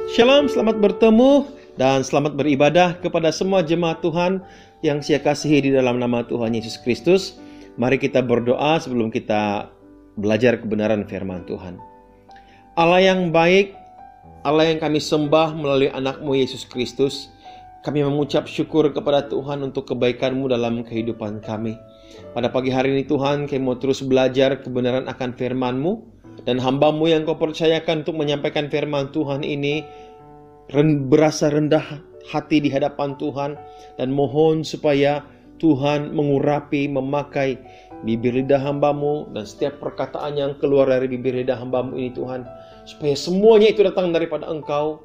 Shalom, selamat bertemu dan selamat beribadah kepada semua jemaat Tuhan yang saya kasihi di dalam nama Tuhan Yesus Kristus. Mari kita berdoa sebelum kita belajar kebenaran firman Tuhan. Allah yang baik, Allah yang kami sembah melalui anak-Mu Yesus Kristus, kami mengucap syukur kepada Tuhan untuk kebaikan-Mu dalam kehidupan kami. Pada pagi hari ini Tuhan, kami mau terus belajar kebenaran akan firman-Mu. Dan hamba-Mu yang Kau percayakan untuk menyampaikan firman Tuhan ini berasa rendah hati di hadapan Tuhan. Dan mohon supaya Tuhan mengurapi, memakai bibir lidah hamba-Mu dan setiap perkataan yang keluar dari bibir lidah hamba-Mu ini Tuhan. Supaya semuanya itu datang daripada Engkau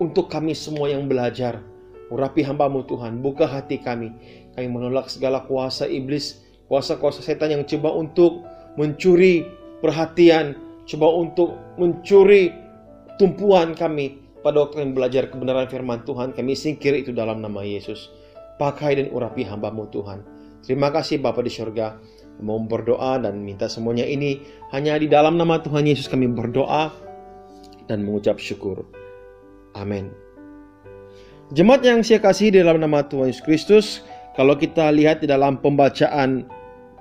untuk kami semua yang belajar. Urapi hamba-Mu Tuhan, buka hati kami. Kami menolak segala kuasa iblis, kuasa-kuasa setan yang coba untuk mencuri perhatian, coba untuk mencuri tumpuan kami pada waktu yang belajar kebenaran firman Tuhan. Kami singkir itu dalam nama Yesus. Pakai dan urapi hamba-Mu Tuhan. Terima kasih Bapa di surga. Mau berdoa dan minta semuanya ini hanya di dalam nama Tuhan Yesus kami berdoa dan mengucap syukur. Amin. Jemaat yang saya kasihi di dalam nama Tuhan Yesus Kristus, kalau kita lihat di dalam pembacaan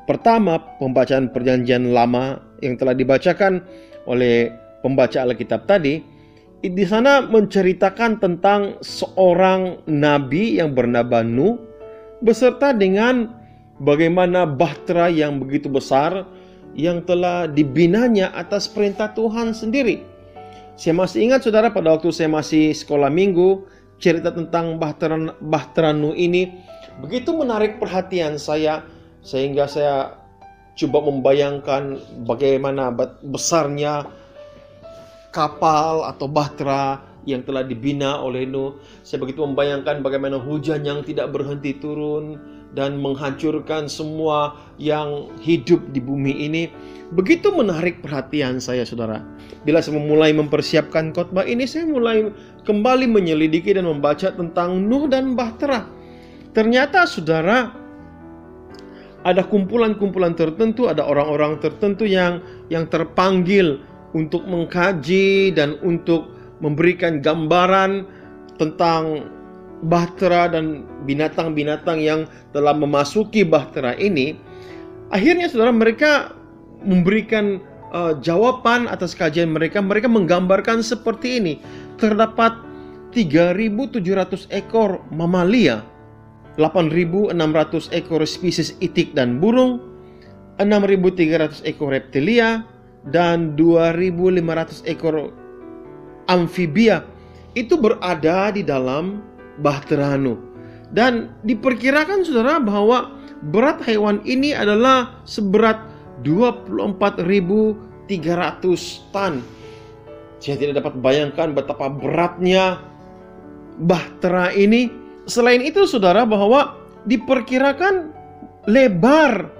pertama, pembacaan perjanjian lama yang telah dibacakan oleh pembaca Alkitab tadi, di sana menceritakan tentang seorang nabi yang bernama Nuh beserta dengan bagaimana bahtera yang begitu besar yang telah dibinanya atas perintah Tuhan sendiri. Saya masih ingat saudara, pada waktu saya masih sekolah minggu, cerita tentang bahtera Nuh ini begitu menarik perhatian saya, sehingga saya coba membayangkan bagaimana besarnya kapal atau bahtera yang telah dibina oleh Nuh. Saya begitu membayangkan bagaimana hujan yang tidak berhenti turun dan menghancurkan semua yang hidup di bumi ini. Begitu menarik perhatian saya saudara. Bila saya mulai mempersiapkan khotbah ini, saya mulai kembali menyelidiki dan membaca tentang Nuh dan bahtera. Ternyata saudara, ada kumpulan-kumpulan tertentu, ada orang-orang tertentu yang terpanggil untuk mengkaji dan untuk memberikan gambaran tentang bahtera dan binatang-binatang yang telah memasuki bahtera ini. Akhirnya saudara, mereka memberikan jawaban atas kajian mereka. Mereka menggambarkan seperti ini. Terdapat 3.700 ekor mamalia, 8.600 ekor spesies itik dan burung, 6.300 ekor reptilia, dan 2.500 ekor amfibia. Itu berada di dalam bahtera Nuh. Dan diperkirakan saudara bahwa berat hewan ini adalah seberat 24.300 ton. Saya tidak dapat bayangkan betapa beratnya bahtera ini. Selain itu saudara, bahwa diperkirakan lebar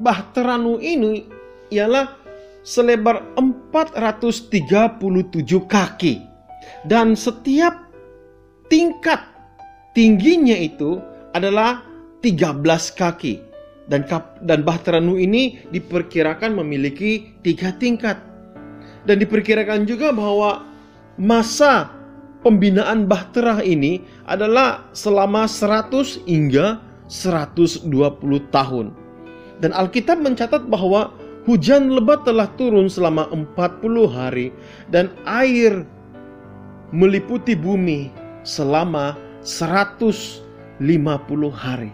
bahtera Nuh ini ialah selebar 437 kaki. Dan setiap tingkat tingginya itu adalah 13 kaki. Dan bahtera Nuh ini diperkirakan memiliki 3 tingkat. Dan diperkirakan juga bahwa masa pembinaan bahtera ini adalah selama 100 hingga 120 tahun. Dan Alkitab mencatat bahwa hujan lebat telah turun selama 40 hari dan air meliputi bumi selama 150 hari.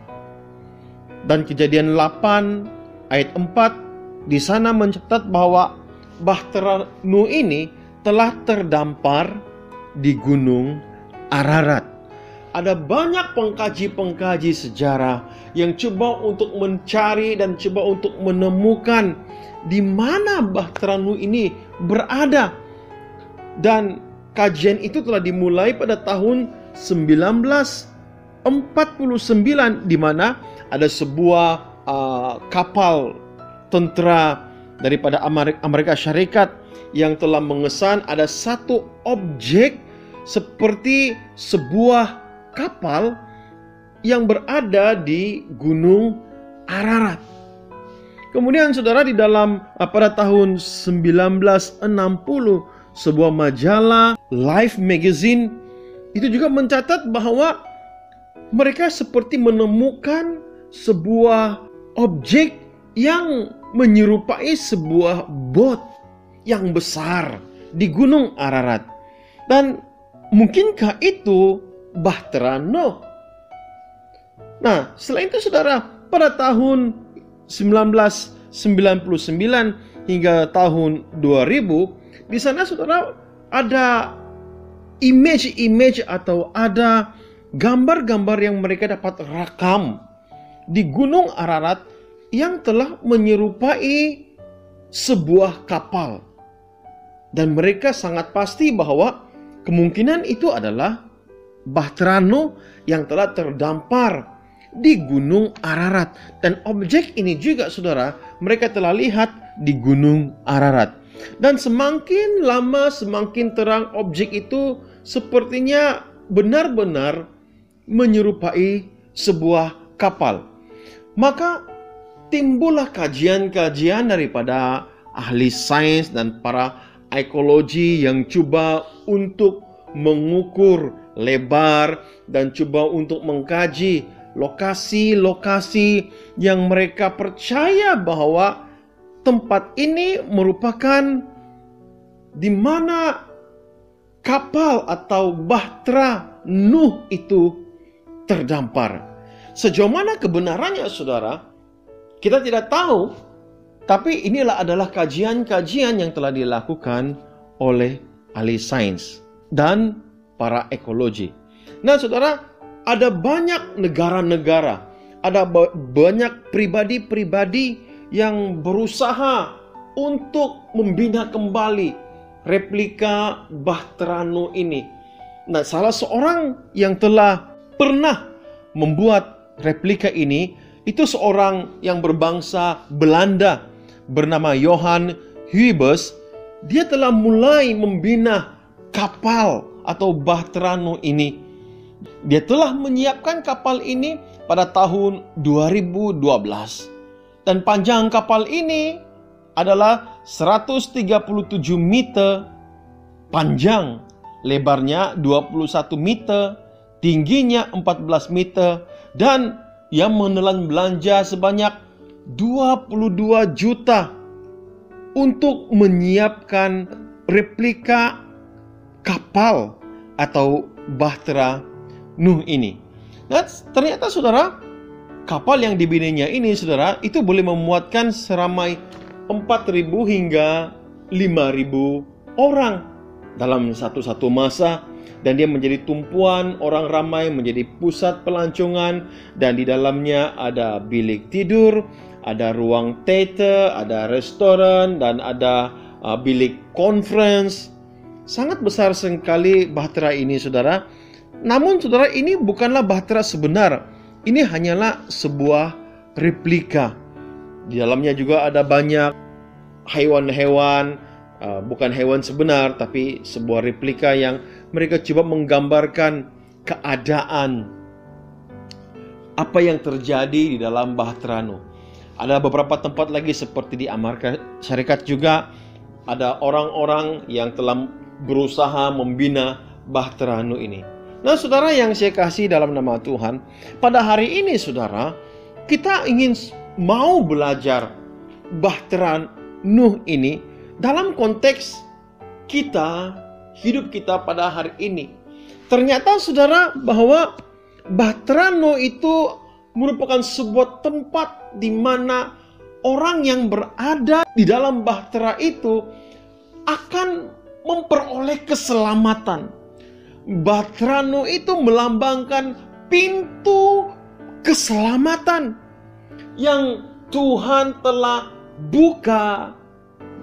Dan Kejadian 8 ayat 4 di sana mencatat bahwa bahtera Nuh ini telah terdampar di Gunung Ararat. Ada banyak pengkaji-pengkaji sejarah yang coba untuk mencari dan coba untuk menemukan di mana bahtera Nuh ini berada. Dan kajian itu telah dimulai pada tahun 1949, di mana ada sebuah kapal tentara daripada Amerika Syarikat yang telah mengesan ada satu objek seperti sebuah kapal yang berada di Gunung Ararat. Kemudian saudara, di dalam pada tahun 1960 sebuah majalah Life Magazine itu juga mencatat bahwa mereka seperti menemukan sebuah objek yang menyerupai sebuah bot yang besar di Gunung Ararat. Dan mungkinkah itu Bahtera Nuh? Nah, selain itu saudara, pada tahun 1999 hingga tahun 2000, di sana saudara ada image atau ada gambar-gambar yang mereka dapat rakam di Gunung Ararat yang telah menyerupai sebuah kapal. Dan mereka sangat pasti bahwa kemungkinan itu adalah Bahtera Nuh yang telah terdampar di Gunung Ararat. Dan objek ini juga saudara, mereka telah lihat di Gunung Ararat. Dan semakin lama semakin terang objek itu sepertinya benar-benar menyerupai sebuah kapal. Maka timbullah kajian-kajian daripada ahli sains dan para ekologi yang coba untuk mengukur lebar dan coba untuk mengkaji lokasi-lokasi yang mereka percaya bahwa tempat ini merupakan di mana kapal atau Bahtera Nuh itu terdampar. Sejauh mana kebenarannya saudara, kita tidak tahu. Tapi inilah adalah kajian-kajian yang telah dilakukan oleh ahli sains dan para ekologi. Nah saudara, ada banyak negara-negara, ada banyak pribadi-pribadi yang berusaha untuk membina kembali replika Bahtera Nuh ini. Nah, salah seorang yang telah pernah membuat replika ini, itu seorang yang berbangsa Belanda bernama Johan Huybers. Dia telah mulai membina kapal atau Bahtera Nuh ini. Dia telah menyiapkan kapal ini pada tahun 2012. Dan panjang kapal ini adalah 137 meter panjang, lebarnya 21 meter, tingginya 14 meter, dan yang menelan belanja sebanyak 22 juta untuk menyiapkan replika kapal atau Bahtera Nuh ini. Nah, ternyata saudara, kapal yang dibinanya ini saudara, itu boleh memuatkan seramai 4.000 hingga 5.000 orang dalam satu masa. Dan dia menjadi tumpuan orang ramai, menjadi pusat pelancongan. Dan di dalamnya ada bilik tidur, ada ruang teater, ada restoran, dan ada bilik conference. Sangat besar sekali Bahtera ini saudara. Namun saudara, ini bukanlah Bahtera sebenar. Ini hanyalah sebuah replika. Di dalamnya juga ada banyak hewan-hewan, bukan hewan sebenar, tapi sebuah replika yang mereka coba menggambarkan keadaan apa yang terjadi di dalam Bahtera Nuh. Ada beberapa tempat lagi seperti di Amerika Serikat juga ada orang-orang yang telah berusaha membina Bahtera Nuh ini. Nah saudara yang saya kasih dalam nama Tuhan, pada hari ini saudara, kita ingin mau belajar Bahtera Nuh ini dalam konteks kita, hidup kita pada hari ini. Ternyata saudara bahwa Bahtera Nuh itu merupakan sebuah tempat di mana orang yang berada di dalam Bahtera itu akan memperoleh keselamatan. Bahtera Nuh itu melambangkan pintu keselamatan yang Tuhan telah buka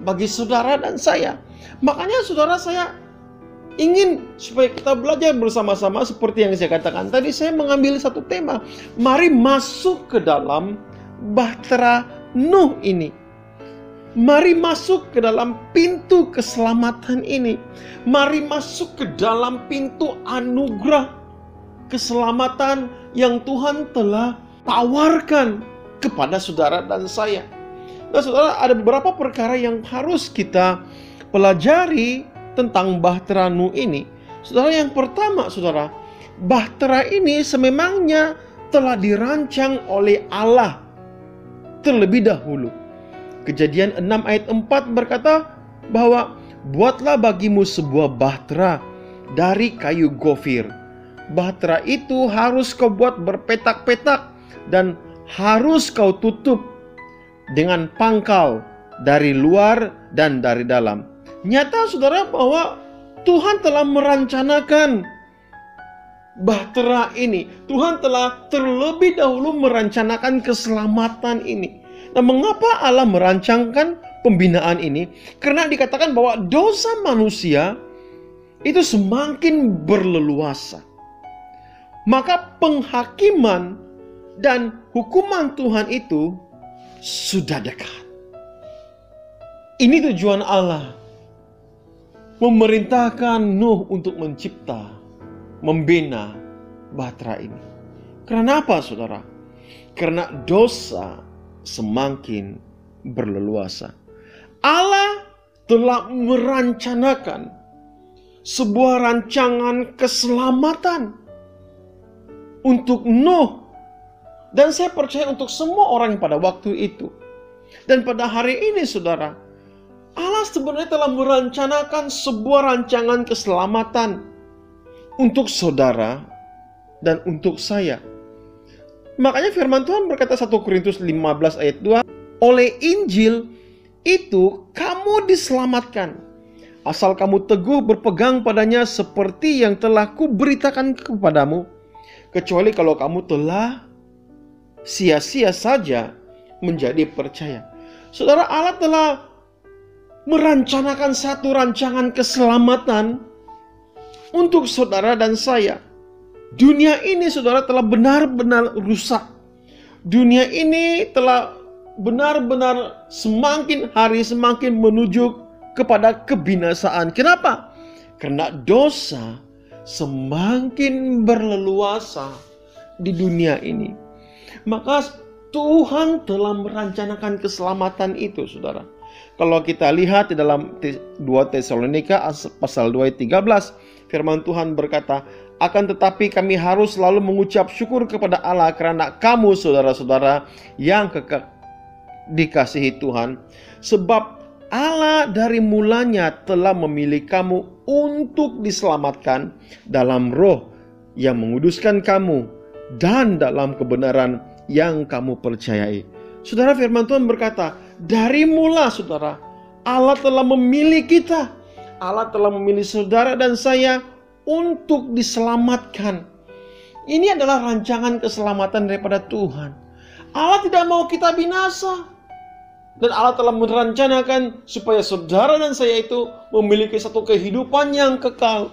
bagi saudara dan saya. Makanya saudara, saya ingin supaya kita belajar bersama-sama seperti yang saya katakan tadi. Saya mengambil satu tema. Mari masuk ke dalam Bahtera Nuh ini. Mari masuk ke dalam pintu keselamatan ini. Mari masuk ke dalam pintu anugerah keselamatan yang Tuhan telah tawarkan kepada saudara dan saya. Nah saudara, ada beberapa perkara yang harus kita pelajari tentang bahtera Nuh ini, saudara, yang pertama, saudara, bahtera ini sememangnya telah dirancang oleh Allah terlebih dahulu. Kejadian 6 ayat 4 berkata bahwa buatlah bagimu sebuah bahtera dari kayu gofir. Bahtera itu harus kau buat berpetak-petak dan harus kau tutup dengan pangkal dari luar dan dari dalam. Nyata, saudara, bahwa Tuhan telah merencanakan bahtera ini. Tuhan telah terlebih dahulu merencanakan keselamatan ini. Nah, mengapa Allah merancangkan pembinaan ini? Karena dikatakan bahwa dosa manusia itu semakin berleluasa. Maka penghakiman dan hukuman Tuhan itu sudah dekat. Ini tujuan Allah memerintahkan Nuh untuk mencipta, membina bahtera ini. Karena apa, saudara? Karena dosa semakin berleluasa. Allah telah merencanakan sebuah rancangan keselamatan untuk Nuh, dan saya percaya untuk semua orang pada waktu itu. Dan pada hari ini, saudara, Allah sebenarnya telah merencanakan sebuah rancangan keselamatan untuk saudara dan untuk saya. Makanya firman Tuhan berkata 1 Korintus 15 ayat 2, oleh Injil itu kamu diselamatkan, asal kamu teguh berpegang padanya seperti yang telah kuberitakan kepadamu, kecuali kalau kamu telah sia-sia saja menjadi percaya. Saudara, Allah telah merencanakan satu rancangan keselamatan untuk saudara dan saya. Dunia ini, saudara, telah benar-benar rusak. Dunia ini telah benar-benar semakin hari semakin menuju kepada kebinasaan. Kenapa? Karena dosa semakin berleluasa di dunia ini. Maka Tuhan telah merencanakan keselamatan itu, saudara. Kalau kita lihat di dalam 2 Tesalonika pasal 2 ayat 13, firman Tuhan berkata, akan tetapi kami harus selalu mengucap syukur kepada Allah karena kamu, saudara-saudara yang dikasihi Tuhan, sebab Allah dari mulanya telah memilih kamu untuk diselamatkan dalam roh yang menguduskan kamu dan dalam kebenaran yang kamu percayai. Saudara, firman Tuhan berkata, dari mula, saudara, Allah telah memilih kita. Allah telah memilih saudara dan saya untuk diselamatkan. Ini adalah rancangan keselamatan daripada Tuhan. Allah tidak mau kita binasa. Dan Allah telah merencanakan supaya saudara dan saya itu memiliki satu kehidupan yang kekal.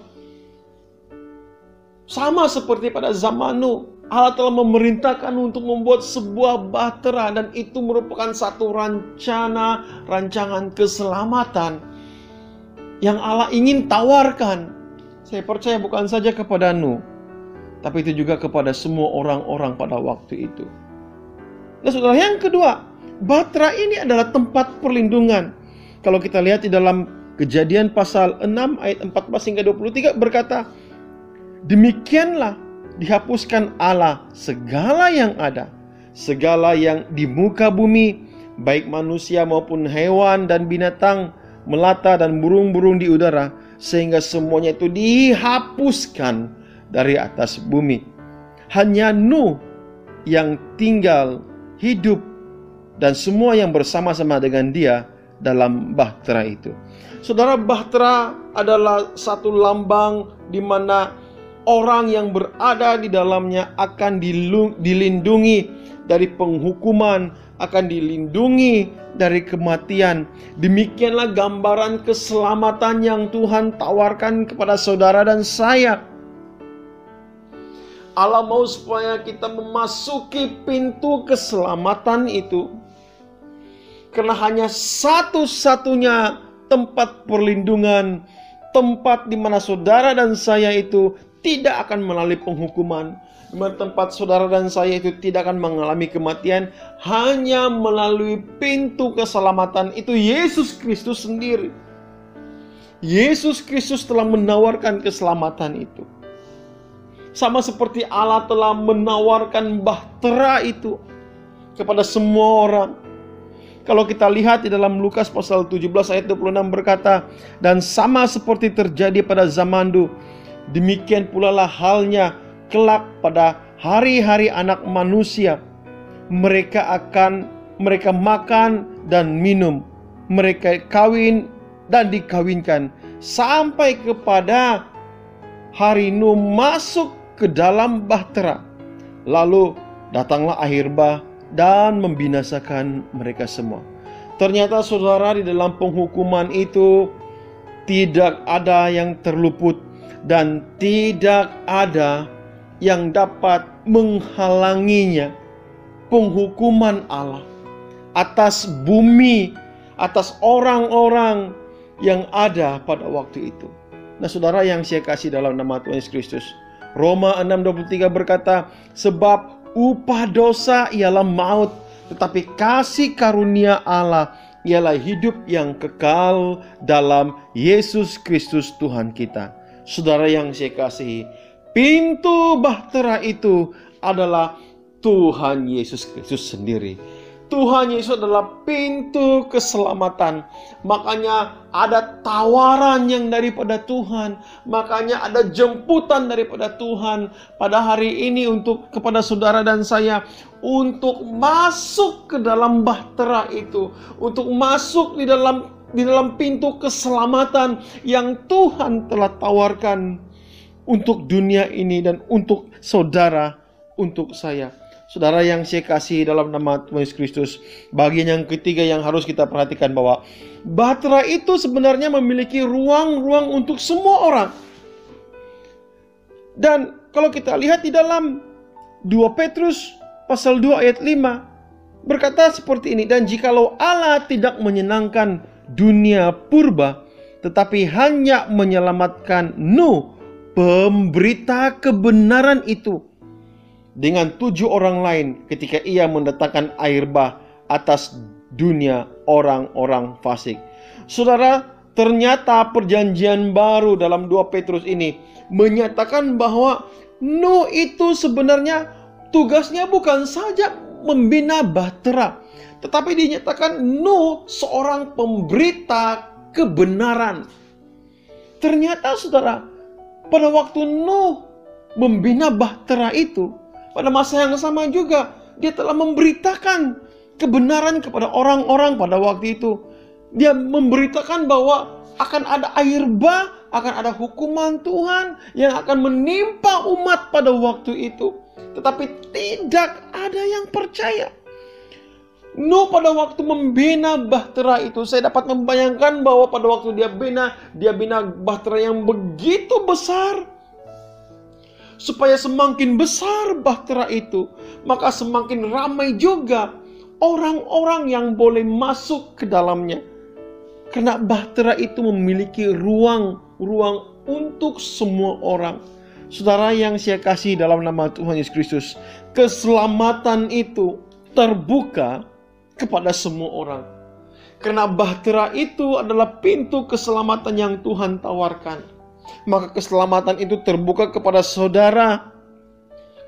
Sama seperti pada zaman Nuh, Allah telah memerintahkan untuk membuat sebuah bahtera, dan itu merupakan satu rancangan keselamatan yang Allah ingin tawarkan. Saya percaya bukan saja kepada Nuh, tapi itu juga kepada semua orang-orang pada waktu itu. Nah, saudara, yang kedua, bahtera ini adalah tempat perlindungan. Kalau kita lihat di dalam Kejadian pasal 6 ayat 14 hingga 23 berkata, demikianlah dihapuskan Allah segala yang ada, segala yang di muka bumi, baik manusia maupun hewan dan binatang melata dan burung-burung di udara, sehingga semuanya itu dihapuskan dari atas bumi. Hanya Nuh yang tinggal hidup dan semua yang bersama-sama dengan dia dalam bahtera itu. Saudara, bahtera adalah satu lambang di mana orang yang berada di dalamnya akan dilindungi dari penghukuman, akan dilindungi dari kematian. Demikianlah gambaran keselamatan yang Tuhan tawarkan kepada saudara dan saya. Allah mau supaya kita memasuki pintu keselamatan itu, karena hanya satu-satunya tempat perlindungan, tempat di mana saudara dan saya itu tidak akan melalui penghukuman, di mana tempat saudara dan saya itu tidak akan mengalami kematian, hanya melalui pintu keselamatan itu Yesus Kristus sendiri. Yesus Kristus telah menawarkan keselamatan itu. Sama seperti Allah telah menawarkan bahtera itu kepada semua orang. Kalau kita lihat di dalam Lukas pasal 17 ayat 26 berkata, dan sama seperti terjadi pada zaman dulu, demikian pula lah halnya kelak pada hari-hari anak manusia. Mereka makan dan minum, mereka kawin dan dikawinkan, sampai kepada hari Nuh masuk ke dalam bahtera. Lalu datanglah air bah dan membinasakan mereka semua. Ternyata saudara, di dalam penghukuman itu tidak ada yang terluput dan tidak ada yang dapat menghalanginya. Penghukuman Allah atas bumi, atas orang-orang yang ada pada waktu itu. Nah saudara yang saya kasih dalam nama Tuhan Yesus Kristus, Roma 6:23 berkata, sebab upah dosa ialah maut, tetapi kasih karunia Allah ialah hidup yang kekal dalam Yesus Kristus Tuhan kita. Saudara yang saya kasihi, pintu bahtera itu adalah Tuhan Yesus Kristus sendiri. Tuhan Yesus adalah pintu keselamatan. Makanya ada tawaran yang daripada Tuhan. Makanya ada jemputan daripada Tuhan pada hari ini kepada saudara dan saya untuk masuk ke dalam bahtera itu, untuk masuk di dalam pintu keselamatan yang Tuhan telah tawarkan untuk dunia ini dan untuk saudara, untuk saya. Saudara yang saya kasih dalam nama Tuhan Yesus Kristus, bagian yang ketiga yang harus kita perhatikan bahwa bahtera itu sebenarnya memiliki ruang-ruang untuk semua orang. Dan kalau kita lihat di dalam 2 Petrus pasal 2 ayat 5 berkata seperti ini, dan jikalau Allah tidak menyenangkan dunia purba, tetapi hanya menyelamatkan Nuh, pemberita kebenaran itu, dengan 7 orang lain ketika ia mendatangkan air bah atas dunia orang-orang fasik. Saudara, ternyata perjanjian baru dalam 2 Petrus ini menyatakan bahwa Nuh itu sebenarnya tugasnya bukan saja membina bahtera, tetapi dinyatakan Nuh seorang pemberita kebenaran. Ternyata saudara, pada waktu Nuh membina bahtera itu, pada masa yang sama juga dia telah memberitakan kebenaran kepada orang-orang pada waktu itu. Dia memberitakan bahwa akan ada air bah, akan ada hukuman Tuhan yang akan menimpa umat pada waktu itu. Tetapi tidak ada yang percaya. Nuh pada waktu membina bahtera itu, saya dapat membayangkan bahwa pada waktu dia bina bahtera yang begitu besar. Supaya semakin besar bahtera itu, maka semakin ramai juga orang-orang yang boleh masuk ke dalamnya. Karena bahtera itu memiliki ruang untuk semua orang. Saudara yang saya kasih dalam nama Tuhan Yesus Kristus, keselamatan itu terbuka kepada semua orang. Karena bahtera itu adalah pintu keselamatan yang Tuhan tawarkan. Maka keselamatan itu terbuka kepada saudara.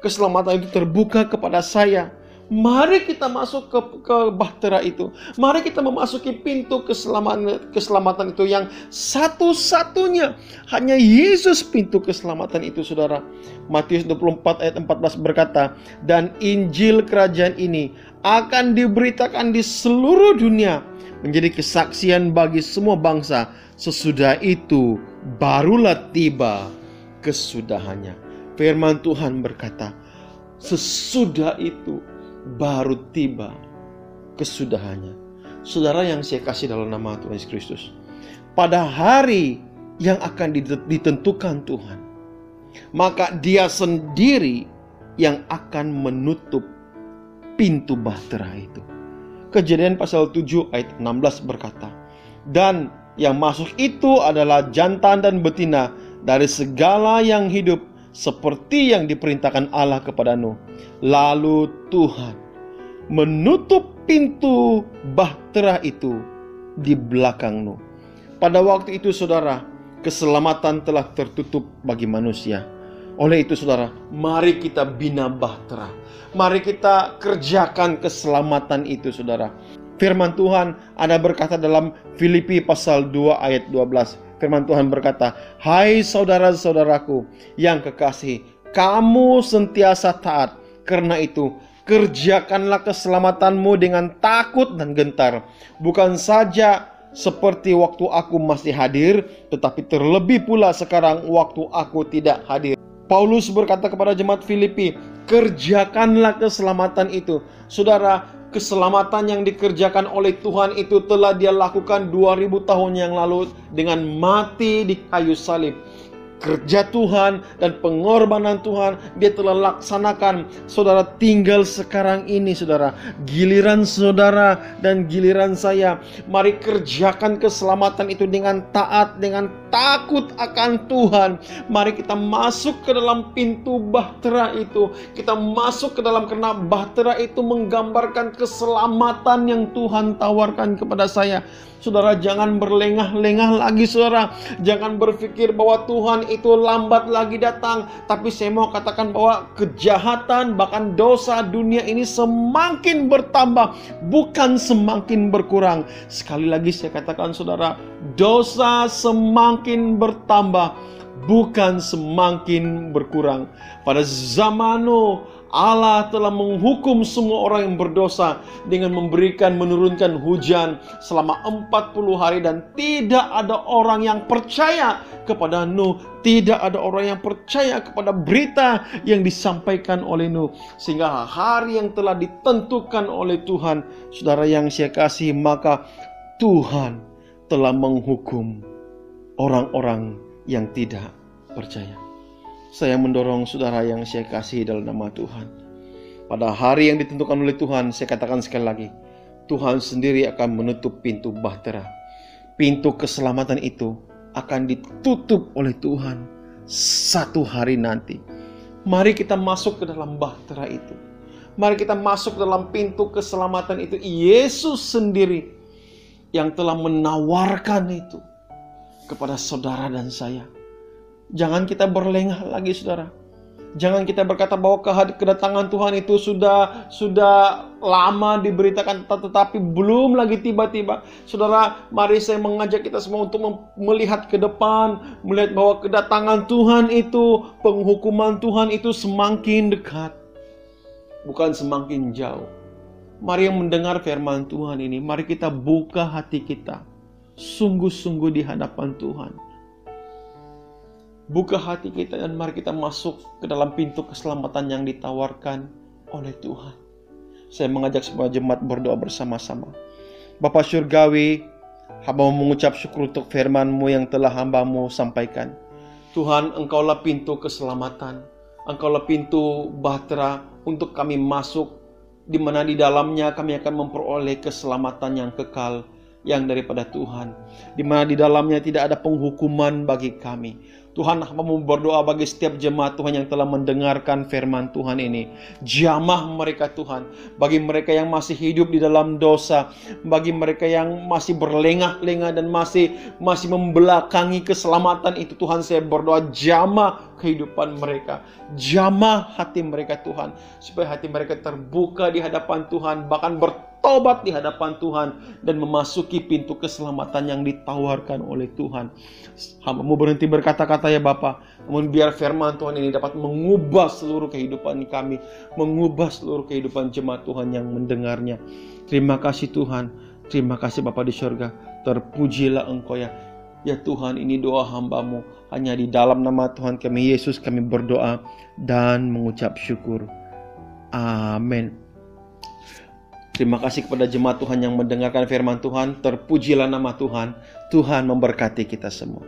Keselamatan itu terbuka kepada saya. Mari kita masuk ke bahtera itu. Mari kita memasuki pintu keselamatan itu yang satu-satunya. Hanya Yesus pintu keselamatan itu, saudara. Matius 24 ayat 14 berkata, dan Injil kerajaan ini akan diberitakan di seluruh dunia, menjadi kesaksian bagi semua bangsa. Sesudah itu barulah tiba kesudahannya. Firman Tuhan berkata, sesudah itu baru tiba kesudahannya. Saudara yang saya kasih dalam nama Tuhan Yesus Kristus, pada hari yang akan ditentukan Tuhan, maka Dia sendiri yang akan menutup pintu bahtera itu. Kejadian pasal 7 ayat 16 berkata, dan yang masuk itu adalah jantan dan betina dari segala yang hidup, seperti yang diperintahkan Allah kepada Nuh. Lalu Tuhan menutup pintu bahtera itu di belakang Nuh. Pada waktu itu saudara, keselamatan telah tertutup bagi manusia. Oleh itu saudara, mari kita bina bahtera. Mari kita kerjakan keselamatan itu saudara. Firman Tuhan ada berkata dalam Filipi pasal 2 ayat 12. Firman Tuhan berkata, "Hai saudara-saudaraku yang kekasih, kamu sentiasa taat. Karena itu, kerjakanlah keselamatanmu dengan takut dan gentar. Bukan saja seperti waktu aku masih hadir, tetapi terlebih pula sekarang waktu aku tidak hadir." Paulus berkata kepada jemaat Filipi, kerjakanlah keselamatan itu. Saudara, keselamatan yang dikerjakan oleh Tuhan itu telah Dia lakukan 2000 tahun yang lalu dengan mati di kayu salib. Kerja Tuhan dan pengorbanan Tuhan Dia telah laksanakan. Saudara, tinggal sekarang ini saudara, giliran saudara dan giliran saya. Mari kerjakan keselamatan itu dengan taat, dengan takut akan Tuhan. Mari kita masuk ke dalam pintu bahtera itu. Kita masuk ke dalam, karena bahtera itu menggambarkan keselamatan yang Tuhan tawarkan kepada saya. Saudara, jangan berlengah-lengah lagi saudara. Jangan berpikir bahwa Tuhan itu lambat lagi datang. Tapi saya mau katakan bahwa kejahatan bahkan dosa dunia ini semakin bertambah, bukan semakin berkurang. Sekali lagi saya katakan saudara, dosa semakin bertambah, bukan semakin berkurang. Pada zaman Nuh, Allah telah menghukum semua orang yang berdosa dengan menurunkan hujan selama 40 hari, dan tidak ada orang yang percaya kepada Nuh. Tidak ada orang yang percaya kepada berita yang disampaikan oleh Nuh. Sehingga hari yang telah ditentukan oleh Tuhan, saudara yang saya kasih, maka Tuhan telah menghukum orang-orang yang tidak percaya. Saya mendorong saudara yang saya kasih dalam nama Tuhan, pada hari yang ditentukan oleh Tuhan, saya katakan sekali lagi, Tuhan sendiri akan menutup pintu bahtera. Pintu keselamatan itu akan ditutup oleh Tuhan satu hari nanti. Mari kita masuk ke dalam bahtera itu. Mari kita masuk ke dalam pintu keselamatan itu. Yesus sendiri yang telah menawarkan itu kepada saudara dan saya. Jangan kita berlengah lagi saudara. Jangan kita berkata bahwa kedatangan Tuhan itu sudah lama diberitakan, tetapi belum lagi tiba-tiba. Saudara, mari saya mengajak kita semua untuk melihat ke depan, melihat bahwa kedatangan Tuhan itu, penghukuman Tuhan itu semakin dekat, bukan semakin jauh. Mari yang mendengar firman Tuhan ini, mari kita buka hati kita sungguh-sungguh di hadapan Tuhan. Buka hati kita dan mari kita masuk ke dalam pintu keselamatan yang ditawarkan oleh Tuhan. Saya mengajak semua jemaat berdoa bersama-sama. Bapa Surgawi, hamba mengucap syukur untuk firman-Mu yang telah hamba-Mu sampaikan. Tuhan, Engkaulah pintu keselamatan. Engkaulah pintu bahtera untuk kami masuk, di mana di dalamnya kami akan memperoleh keselamatan yang kekal, yang daripada Tuhan, di mana di dalamnya tidak ada penghukuman bagi kami. Tuhan, hamba-Mu berdoa bagi setiap jemaat Tuhan yang telah mendengarkan firman Tuhan ini. Jamah mereka Tuhan, bagi mereka yang masih hidup di dalam dosa, bagi mereka yang masih berlengah-lengah dan masih membelakangi keselamatan itu, Tuhan, saya berdoa jamah kehidupan mereka, jamah hati mereka Tuhan, supaya hati mereka terbuka di hadapan Tuhan, bahkan bertobat di hadapan Tuhan dan memasuki pintu keselamatan yang ditawarkan oleh Tuhan. Hamba-Mu berhenti berkata-kata ya Bapa, namun biar firman Tuhan ini dapat mengubah seluruh kehidupan kami, mengubah seluruh kehidupan jemaat Tuhan yang mendengarnya. Terima kasih Tuhan, terima kasih Bapa di surga, terpujilah Engkau ya. Ya Tuhan, ini doa hamba-Mu, hanya di dalam nama Tuhan kami Yesus kami berdoa dan mengucap syukur. Amin. Terima kasih kepada jemaat Tuhan yang mendengarkan firman Tuhan. Terpujilah nama Tuhan. Tuhan memberkati kita semua.